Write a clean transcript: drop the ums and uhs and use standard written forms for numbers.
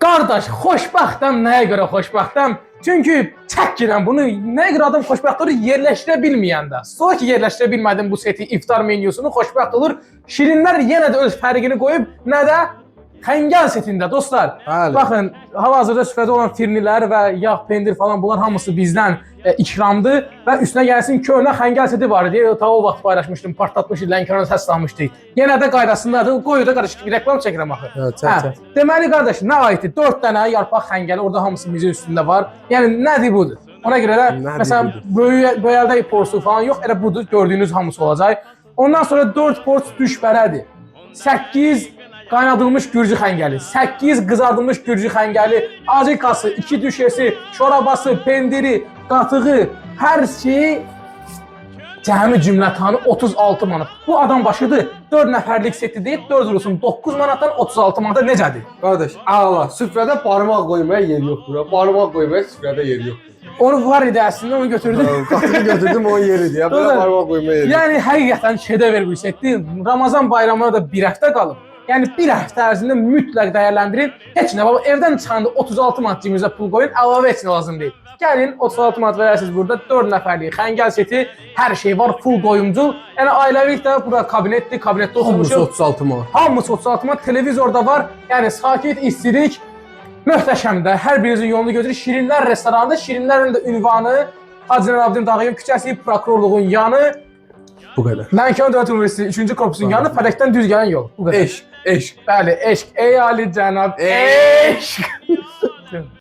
Qardaş, xoşbəxtəm. Nəyə görə xoşbəxtəm? Çünki çəkirəm bunu. Nəyə görə adam xoşbəxt olur? Yerləşdirə bilməyəndə. Sonra ki, yerləşdirə bilmədim bu seti, iftar menyusunu xoşbəxt olur. Şirinlər yenə də öz fərqini qoyub nədə? Xəngəl setində dostlar. Bəli. Baxın, hal-hazırda süfrədə olan firnilər və yağ, pendir falan bunlar hamısı bizdən ikramdır və üstünə gəlsin köhnə xəngəl seti var idi. Ta o vaxt paylaşmışdım, partlatmışdı, Lənkərana səslanmışdı. Yenə də qaydasındadır. Qoy da qardaş, reklam çəkirəm axı. Evet, çək. Deməli qardaş, nə aiddir? 4 dənə yarpaq xəngəli, orada hamısı mizin üstündə var. Yəni nədir budur? Ona görə də Nədir məsələn böyəldə porsu falan yox, elə budur, gördüyünüz hamısı olacaq. Ondan sonra 4 pors düşbərədir. 8 qaynadılmış gürcü xəngəli, 8 qızardılmış gürcü xəngəli, acıkası, 2 düşesi, şorabası, pendiri, qatığı, hər şey cəmi cümlətanı 36 manat. Bu adam başıdır, 4 nəfərlik seti deyib, 4 vurulsun 9 manatdan 36 manata necədir? Qardaş, ağla, süfrədə barmaq qoymaya yer yoxdur. Barmaq qoymaya süfrədə yer yoxdur. Onu var idi əslində, onu götürdüm. Qatını götürdüm, onun yeridir. Ya, belə barmaq qoymaya yer yoxdur. Yəni, həqiqətən şedevr bir setdir. Ramazan bayramına da bir həftə qalıb. Yəni, bir həftə ərzində mütləq dəyərləndirin. Heç nə, baba, evdən çıxanda 36 manat cibinizə pul qoyun, əlavə heç nə lazım deyil. Gəlin, 36 manat verərsiniz burada, 4 nəfərlik xəngəl seti, hər şey var, full doyumcul. Yəni, ailəvilik də burada kabinetdir, kabinetdə oturmuşuq. Hamısı 36 manat. Hamısı 36 manat, televizor da var. Yəni, sakit, istilik, möhtəşəmdir. Hər birinizin yolunu götürür. Şirinlər restoranında, Şirinlərin də ünvanı Hacı Nəbdin Dağıyan küçəsi, prokurorluğun yanı. Bu qədər. Lənkəran Dövlət Universiteti 3-cü korpusun yanı, Fələkdən düz gələn yol. Bu qədər. Eşq, eşq. Bəli, eşq. Ey ali cənab, eşq.